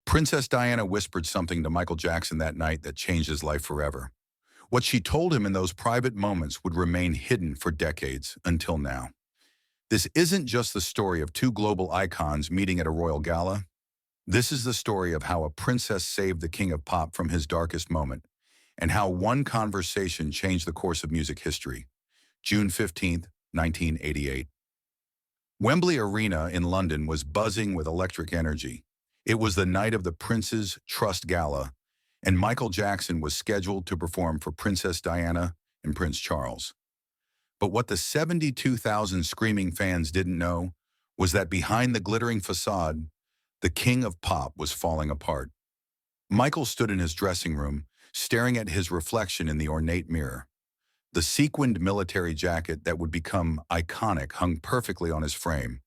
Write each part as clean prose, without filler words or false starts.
Princess Diana whispered something to Michael Jackson that night that changed his life forever. What she told him in those private moments would remain hidden for decades until now. This isn't just the story of two global icons meeting at a royal gala. This is the story of how a princess saved the king of pop from his darkest moment, and how one conversation changed the course of music history. June 15th, 1988. Wembley Arena in London was buzzing with electric energy. It was the night of the Prince's Trust Gala, and Michael Jackson was scheduled to perform for Princess Diana and Prince Charles. But what the 72,000 screaming fans didn't know was that behind the glittering facade, the king of pop was falling apart. Michael stood in his dressing room, staring at his reflection in the ornate mirror. The sequined military jacket that would become iconic hung perfectly on his frame,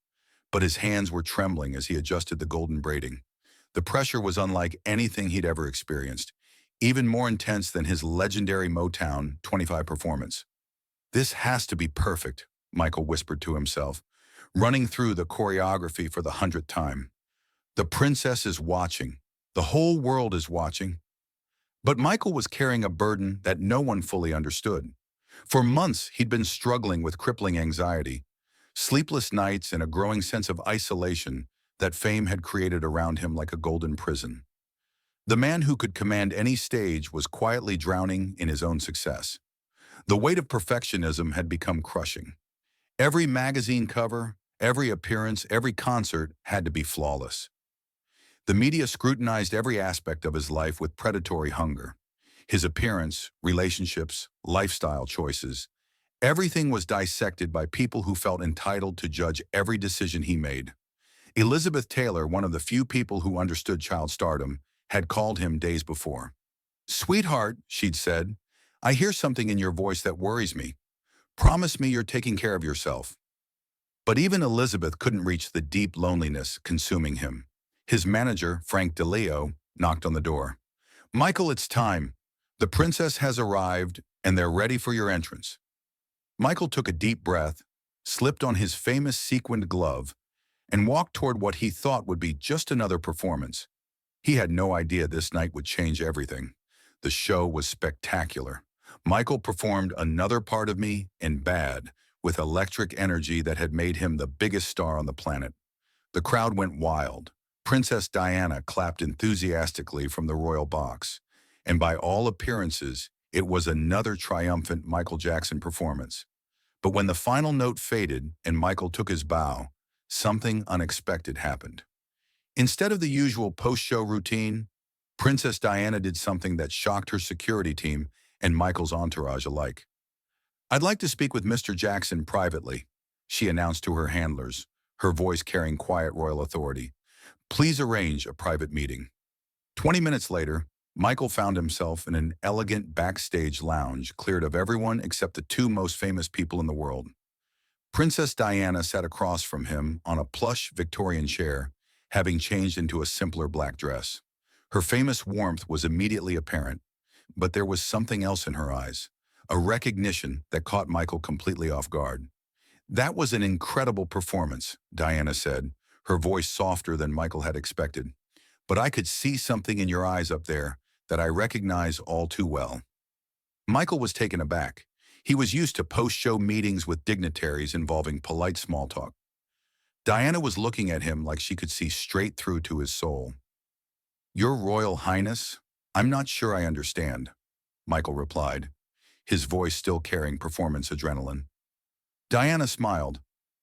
but his hands were trembling as he adjusted the golden braiding. The pressure was unlike anything he'd ever experienced, even more intense than his legendary Motown 25 performance. "This has to be perfect," Michael whispered to himself, running through the choreography for the 100th time. The princess is watching. The whole world is watching. But Michael was carrying a burden that no one fully understood. For months, he'd been struggling with crippling anxiety, sleepless nights, and a growing sense of isolation that fame had created around him like a golden prison. The man who could command any stage was quietly drowning in his own success. The weight of perfectionism had become crushing. Every magazine cover, every appearance, every concert had to be flawless. The media scrutinized every aspect of his life with predatory hunger. His appearance, relationships, lifestyle choices, everything was dissected by people who felt entitled to judge every decision he made. Elizabeth Taylor, one of the few people who understood child stardom, had called him days before. "Sweetheart," she'd said, "I hear something in your voice that worries me. Promise me you're taking care of yourself." But even Elizabeth couldn't reach the deep loneliness consuming him. His manager, Frank DeLeo, knocked on the door. "Michael, it's time. The princess has arrived, and they're ready for your entrance." Michael took a deep breath, slipped on his famous sequined glove, and walked toward what he thought would be just another performance. He had no idea this night would change everything. The show was spectacular. Michael performed Another Part of Me in bad, with electric energy that had made him the biggest star on the planet. The crowd went wild. Princess Diana clapped enthusiastically from the royal box, and by all appearances, it was another triumphant Michael Jackson performance. But when the final note faded and Michael took his bow, something unexpected happened. Instead of the usual post-show routine, Princess Diana did something that shocked her security team and Michael's entourage alike. "I'd like to speak with Mr. Jackson privately," she announced to her handlers, her voice carrying quiet royal authority. "Please arrange a private meeting." 20 minutes later, Michael found himself in an elegant backstage lounge cleared of everyone except the two most famous people in the world. Princess Diana sat across from him on a plush Victorian chair, having changed into a simpler black dress. Her famous warmth was immediately apparent, but there was something else in her eyes, a recognition that caught Michael completely off guard. "That was an incredible performance," Diana said, her voice softer than Michael had expected. "But I could see something in your eyes up there that I recognize all too well." Michael was taken aback. He was used to post-show meetings with dignitaries involving polite small talk. Diana was looking at him like she could see straight through to his soul. "Your Royal Highness, I'm not sure I understand," Michael replied, his voice still carrying performance adrenaline. Diana smiled,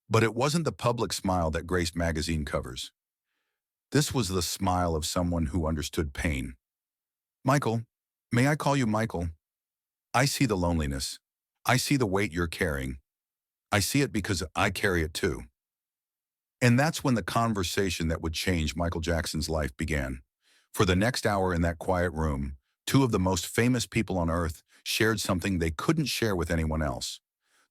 but it wasn't the public smile that graced magazine covers. This was the smile of someone who understood pain. "Michael, may I call you Michael? I see the loneliness. I see the weight you're carrying. I see it because I carry it too." And that's when the conversation that would change Michael Jackson's life began. For the next hour in that quiet room, two of the most famous people on earth shared something they couldn't share with anyone else: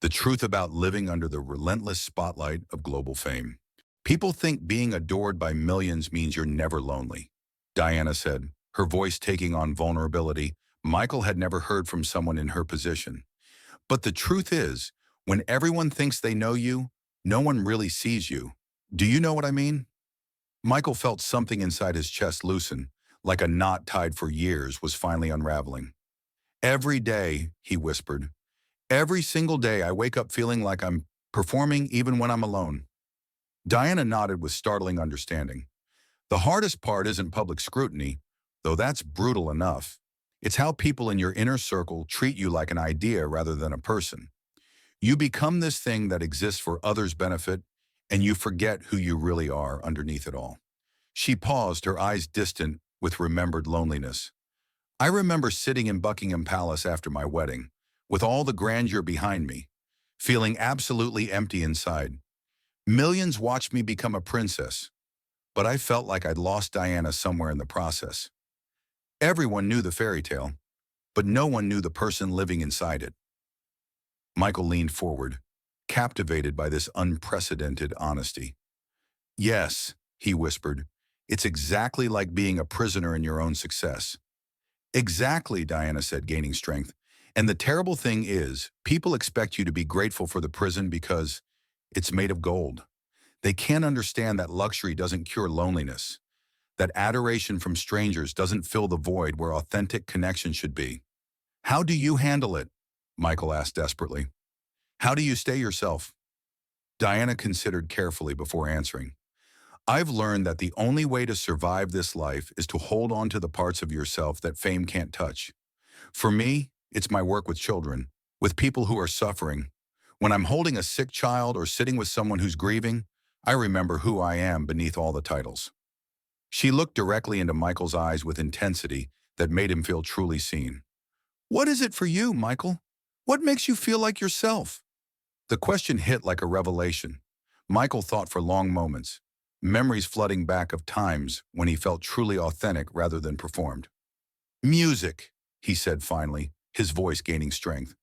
the truth about living under the relentless spotlight of global fame. "People think being adored by millions means you're never lonely," Diana said, her voice taking on vulnerability Michael had never heard from someone in her position. "But the truth is, when everyone thinks they know you, no one really sees you. Do you know what I mean?" Michael felt something inside his chest loosen, like a knot tied for years was finally unraveling. "Every day," he whispered, "every single day I wake up feeling like I'm performing even when I'm alone." Diana nodded with startling understanding. "The hardest part isn't public scrutiny, though that's brutal enough. It's how people in your inner circle treat you like an idea rather than a person. You become this thing that exists for others' benefit, and you forget who you really are underneath it all." She paused, her eyes distant with remembered loneliness. "I remember sitting in Buckingham Palace after my wedding, with all the grandeur behind me, feeling absolutely empty inside. Millions watched me become a princess, but I felt like I'd lost Diana somewhere in the process. Everyone knew the fairy tale, but no one knew the person living inside it." Michael leaned forward, captivated by this unprecedented honesty. "Yes," he whispered, "it's exactly like being a prisoner in your own success." "Exactly," Diana said, gaining strength. "And the terrible thing is, people expect you to be grateful for the prison because it's made of gold. They can't understand that luxury doesn't cure loneliness, that adoration from strangers doesn't fill the void where authentic connection should be." "How do you handle it?" Michael asked desperately. "How do you stay yourself?" Diana considered carefully before answering. "I've learned that the only way to survive this life is to hold on to the parts of yourself that fame can't touch. For me, it's my work with children, with people who are suffering. When I'm holding a sick child or sitting with someone who's grieving, I remember who I am beneath all the titles." She looked directly into Michael's eyes with intensity that made him feel truly seen. "What is it for you, Michael? What makes you feel like yourself?" The question hit like a revelation. Michael thought for long moments, memories flooding back of times when he felt truly authentic rather than performed. "Music," he said finally, his voice gaining strength.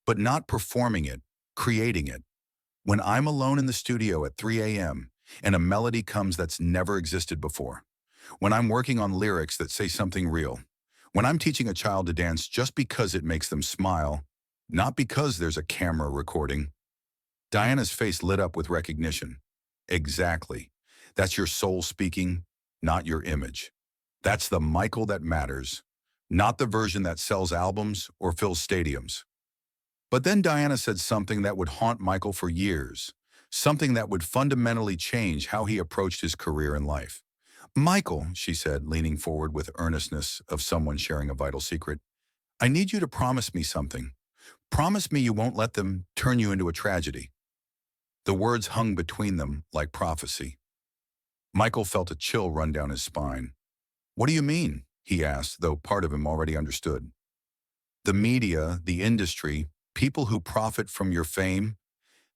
"But not performing it, creating it. When I'm alone in the studio at 3 a.m. and a melody comes that's never existed before. When I'm working on lyrics that say something real. When I'm teaching a child to dance just because it makes them smile, not because there's a camera recording." Diana's face lit up with recognition. "Exactly. That's your soul speaking, not your image. That's the Michael that matters, not the version that sells albums or fills stadiums." But then Diana said something that would haunt Michael for years, something that would fundamentally change how he approached his career in life. "Michael," she said, leaning forward with earnestness of someone sharing a vital secret, "I need you to promise me something. Promise me you won't let them turn you into a tragedy." The words hung between them like prophecy. Michael felt a chill run down his spine. "What do you mean?" he asked, though part of him already understood. "The media, the industry, people who profit from your fame,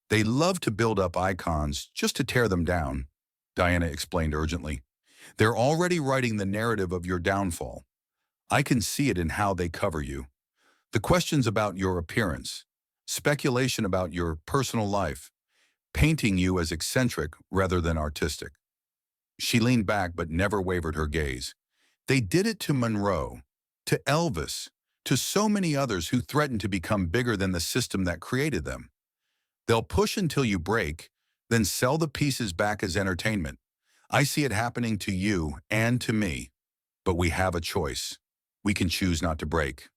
they love to build up icons just to tear them down," Diana explained urgently. "They're already writing the narrative of your downfall. I can see it in how they cover you. The questions about your appearance, speculation about your personal life, painting you as eccentric rather than artistic." She leaned back but never wavered her gaze. "They did it to Monroe, to Elvis, to so many others who threatened to become bigger than the system that created them. They'll push until you break, then sell the pieces back as entertainment. I see it happening to you and to me, but we have a choice. We can choose not to break."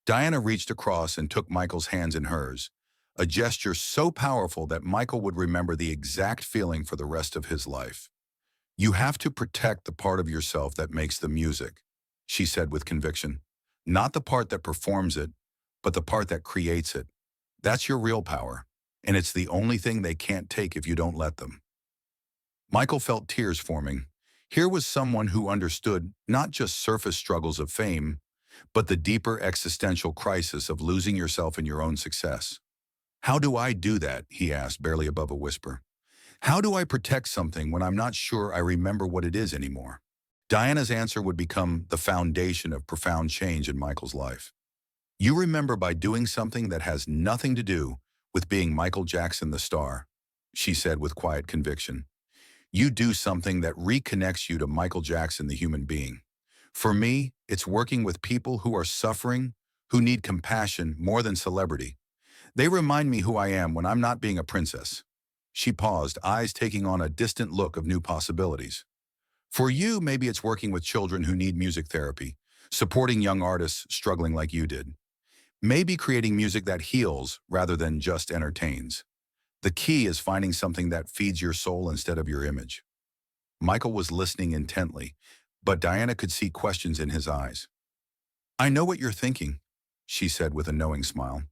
Diana reached across and took Michael's hands in hers, a gesture so powerful that Michael would remember the exact feeling for the rest of his life. "You have to protect the part of yourself that makes the music," she said with conviction. "Not the part that performs it, but the part that creates it. That's your real power, and it's the only thing they can't take if you don't let them." Michael felt tears forming. Here was someone who understood not just surface struggles of fame, but the deeper existential crisis of losing yourself in your own success. "How do I do that?" he asked, barely above a whisper. "How do I protect something when I'm not sure I remember what it is anymore?" Diana's answer would become the foundation of profound change in Michael's life. "You remember by doing something that has nothing to do with being Michael Jackson the star," she said with quiet conviction. "You do something that reconnects you to Michael Jackson the human being. For me, it's working with people who are suffering, who need compassion more than celebrity. They remind me who I am when I'm not being a princess." She paused, eyes taking on a distant look of new possibilities. For you, maybe it's working with children who need music therapy, supporting young artists struggling like you did. Maybe creating music that heals rather than just entertains. The key is finding something that feeds your soul instead of your image. Michael was listening intently, but Diana could see questions in his eyes. I know what you're thinking, she said with a knowing smile.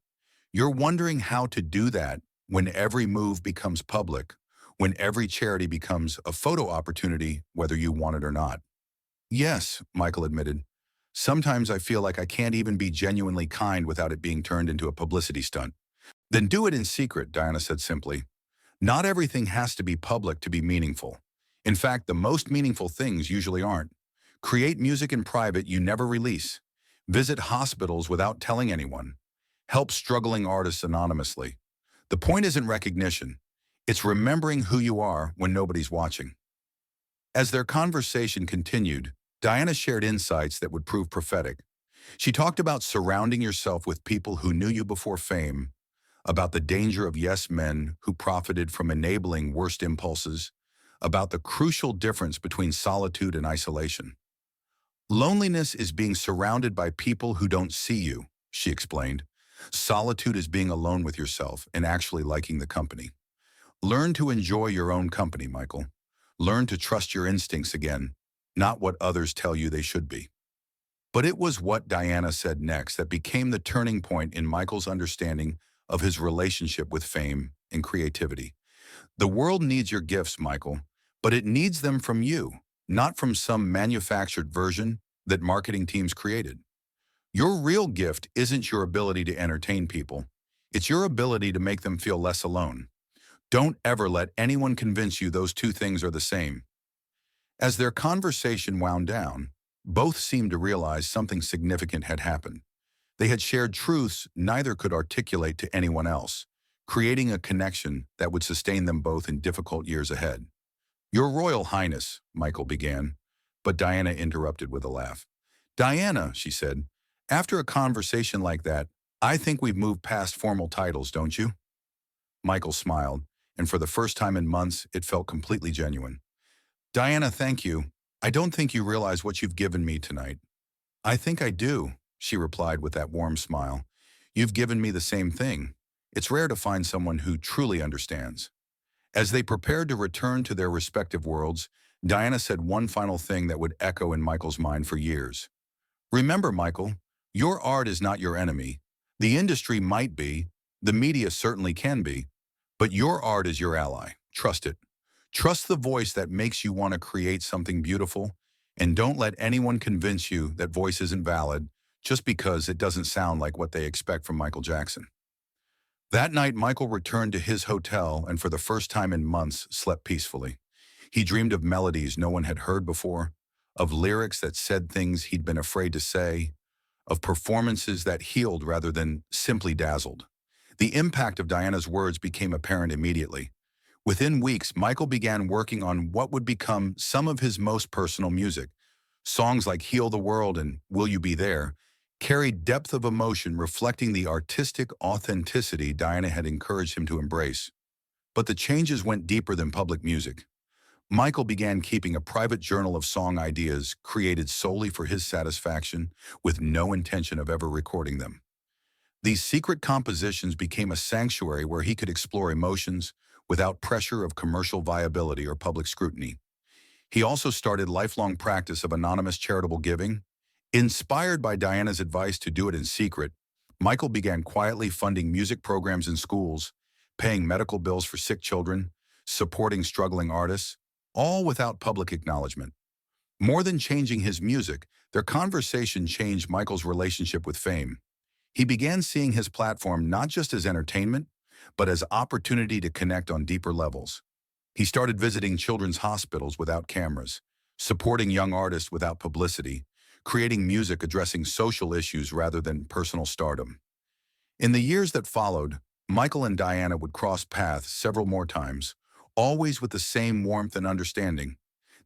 You're wondering how to do that when every move becomes public, when every charity becomes a photo opportunity, whether you want it or not. Yes, Michael admitted. Sometimes I feel like I can't even be genuinely kind without it being turned into a publicity stunt. Then do it in secret, Diana said simply. Not everything has to be public to be meaningful. In fact, the most meaningful things usually aren't. Create music in private you never release. Visit hospitals without telling anyone. Help struggling artists anonymously. The point isn't recognition. It's remembering who you are when nobody's watching. As their conversation continued, Diana shared insights that would prove prophetic. She talked about surrounding yourself with people who knew you before fame, about the danger of yes men who profited from enabling worst impulses, about the crucial difference between solitude and isolation. Loneliness is being surrounded by people who don't see you, she explained. Solitude is being alone with yourself and actually liking the company. Learn to enjoy your own company, Michael. Learn to trust your instincts again, not what others tell you they should be. But it was what Diana said next that became the turning point in Michael's understanding of his relationship with fame and creativity. The world needs your gifts, Michael, but it needs them from you, not from some manufactured version that marketing teams created. Your real gift isn't your ability to entertain people. It's your ability to make them feel less alone. Don't ever let anyone convince you those two things are the same. As their conversation wound down, both seemed to realize something significant had happened. They had shared truths neither could articulate to anyone else, creating a connection that would sustain them both in difficult years ahead. Your Royal Highness, Michael began, but Diana interrupted with a laugh. Diana, she said, after a conversation like that, I think we've moved past formal titles, don't you? Michael smiled, and for the first time in months, it felt completely genuine. Diana, thank you. I don't think you realize what you've given me tonight. I think I do, she replied with that warm smile. You've given me the same thing. It's rare to find someone who truly understands. As they prepared to return to their respective worlds, Diana said one final thing that would echo in Michael's mind for years. Remember, Michael, your art is not your enemy. The industry might be, the media certainly can be, but your art is your ally. Trust it. Trust the voice that makes you want to create something beautiful, and don't let anyone convince you that voice isn't valid just because it doesn't sound like what they expect from Michael Jackson. That night, Michael returned to his hotel and for the first time in months slept peacefully. He dreamed of melodies no one had heard before, of lyrics that said things he'd been afraid to say, of performances that healed rather than simply dazzled. The impact of Diana's words became apparent immediately. Within weeks, Michael began working on what would become some of his most personal music. Songs like Heal the World and Will You Be There carried depth of emotion reflecting the artistic authenticity Diana had encouraged him to embrace. But the changes went deeper than public music. Michael began keeping a private journal of song ideas created solely for his satisfaction, with no intention of ever recording them. These secret compositions became a sanctuary where he could explore emotions without pressure of commercial viability or public scrutiny. He also started lifelong practice of anonymous charitable giving. Inspired by Diana's advice to do it in secret, Michael began quietly funding music programs in schools, paying medical bills for sick children, supporting struggling artists, all without public acknowledgement. More than changing his music, their conversation changed Michael's relationship with fame. He began seeing his platform not just as entertainment, but as opportunity to connect on deeper levels. He started visiting children's hospitals without cameras, supporting young artists without publicity, creating music addressing social issues rather than personal stardom. In the years that followed, Michael and Diana would cross paths several more times, always with the same warmth and understanding.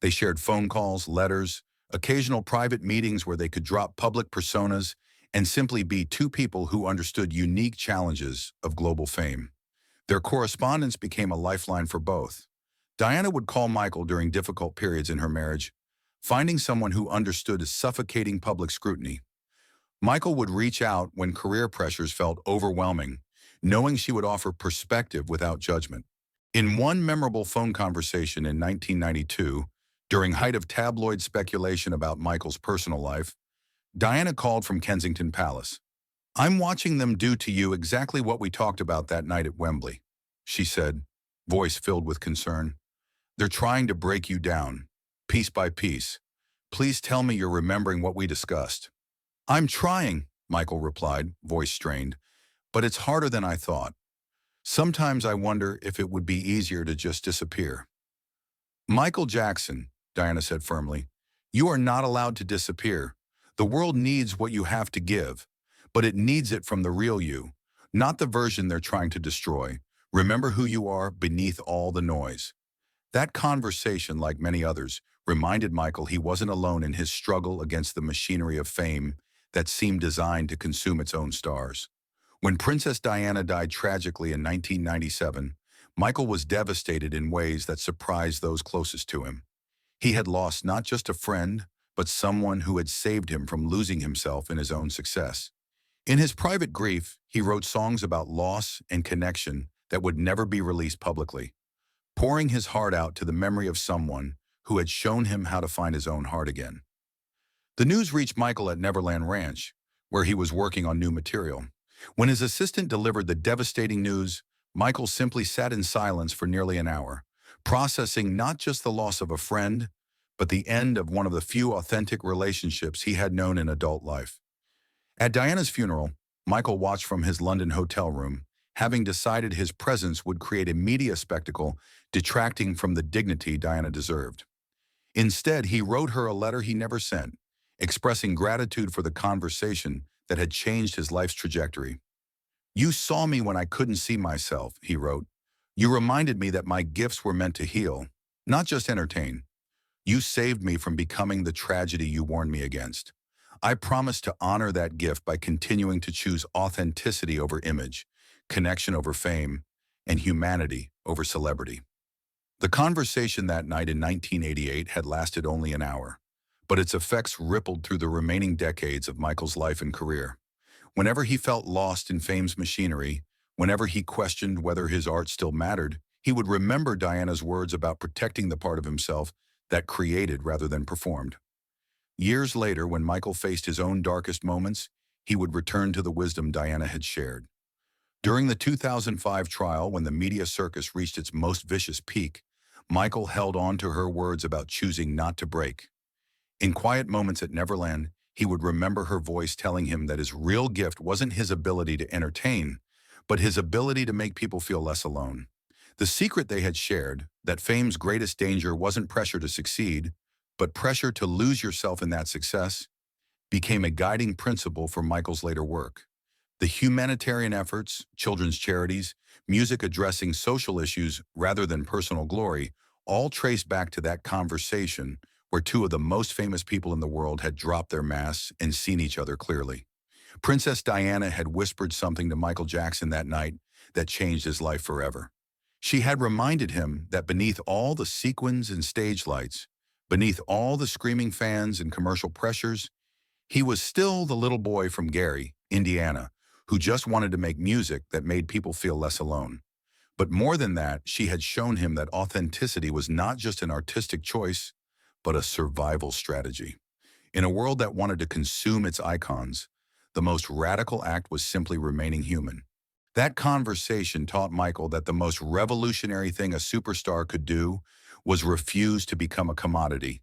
They shared phone calls, letters, occasional private meetings where they could drop public personas and simply be two people who understood unique challenges of global fame. Their correspondence became a lifeline for both. Diana would call Michael during difficult periods in her marriage, finding someone who understood suffocating public scrutiny. Michael would reach out when career pressures felt overwhelming, knowing she would offer perspective without judgment. In one memorable phone conversation in 1992, during height of tabloid speculation about Michael's personal life, Diana called from Kensington Palace. "I'm watching them do to you exactly what we talked about that night at Wembley," she said, voice filled with concern. "They're trying to break you down, piece by piece. Please tell me you're remembering what we discussed." "I'm trying," Michael replied, voice strained, "but it's harder than I thought. Sometimes I wonder if it would be easier to just disappear." "Michael Jackson," Diana said firmly, "you are not allowed to disappear. The world needs what you have to give, but it needs it from the real you, not the version they're trying to destroy. Remember who you are beneath all the noise." That conversation, like many others, reminded Michael he wasn't alone in his struggle against the machinery of fame that seemed designed to consume its own stars. When Princess Diana died tragically in 1997, Michael was devastated in ways that surprised those closest to him. He had lost not just a friend, but someone who had saved him from losing himself in his own success. In his private grief, he wrote songs about loss and connection that would never be released publicly, pouring his heart out to the memory of someone who had shown him how to find his own heart again. The news reached Michael at Neverland Ranch, where he was working on new material. When his assistant delivered the devastating news, Michael simply sat in silence for nearly an hour, processing not just the loss of a friend, but the end of one of the few authentic relationships he had known in adult life. At Diana's funeral, Michael watched from his London hotel room, having decided his presence would create a media spectacle detracting from the dignity Diana deserved. Instead, he wrote her a letter he never sent, expressing gratitude for the conversation that had changed his life's trajectory. "You saw me when I couldn't see myself," he wrote. "You reminded me that my gifts were meant to heal, not just entertain. You saved me from becoming the tragedy you warned me against. I promise to honor that gift by continuing to choose authenticity over image, connection over fame, and humanity over celebrity." The conversation that night in 1988 had lasted only an hour, but its effects rippled through the remaining decades of Michael's life and career. Whenever he felt lost in fame's machinery, whenever he questioned whether his art still mattered, he would remember Diana's words about protecting the part of himself that created rather than performed. Years later, when Michael faced his own darkest moments, he would return to the wisdom Diana had shared. During the 2005 trial, when the media circus reached its most vicious peak, Michael held on to her words about choosing not to break. In quiet moments at Neverland, he would remember her voice telling him that his real gift wasn't his ability to entertain, but his ability to make people feel less alone. The secret they had shared, that fame's greatest danger wasn't pressure to succeed, but pressure to lose yourself in that success, became a guiding principle for Michael's later work. The humanitarian efforts, children's charities, music addressing social issues rather than personal glory, all trace back to that conversation where two of the most famous people in the world had dropped their masks and seen each other clearly. Princess Diana had whispered something to Michael Jackson that night that changed his life forever. She had reminded him that beneath all the sequins and stage lights, beneath all the screaming fans and commercial pressures, he was still the little boy from Gary, Indiana, who just wanted to make music that made people feel less alone. But more than that, she had shown him that authenticity was not just an artistic choice, but a survival strategy. In a world that wanted to consume its icons, the most radical act was simply remaining human. That conversation taught Michael that the most revolutionary thing a superstar could do was refuse to become a commodity,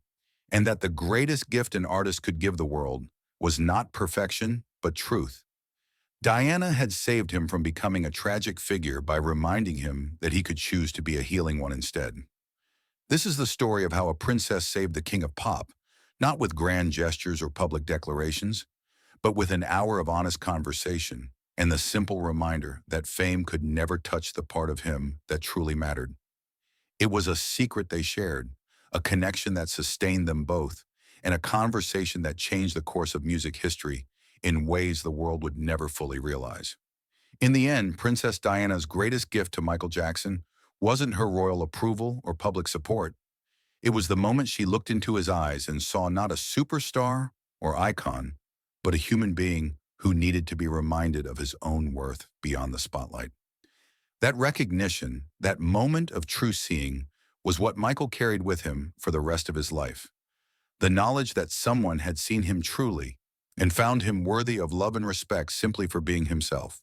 and that the greatest gift an artist could give the world was not perfection, but truth. Diana had saved him from becoming a tragic figure by reminding him that he could choose to be a healing one instead. This is the story of how a princess saved the king of pop, not with grand gestures or public declarations, but with an hour of honest conversation and the simple reminder that fame could never touch the part of him that truly mattered. It was a secret they shared, a connection that sustained them both, and a conversation that changed the course of music history in ways the world would never fully realize. In the end, Princess Diana's greatest gift to Michael Jackson wasn't her royal approval or public support. It was the moment she looked into his eyes and saw not a superstar or icon, but a human being who needed to be reminded of his own worth beyond the spotlight. That recognition, that moment of true seeing, was what Michael carried with him for the rest of his life. The knowledge that someone had seen him truly and found him worthy of love and respect simply for being himself.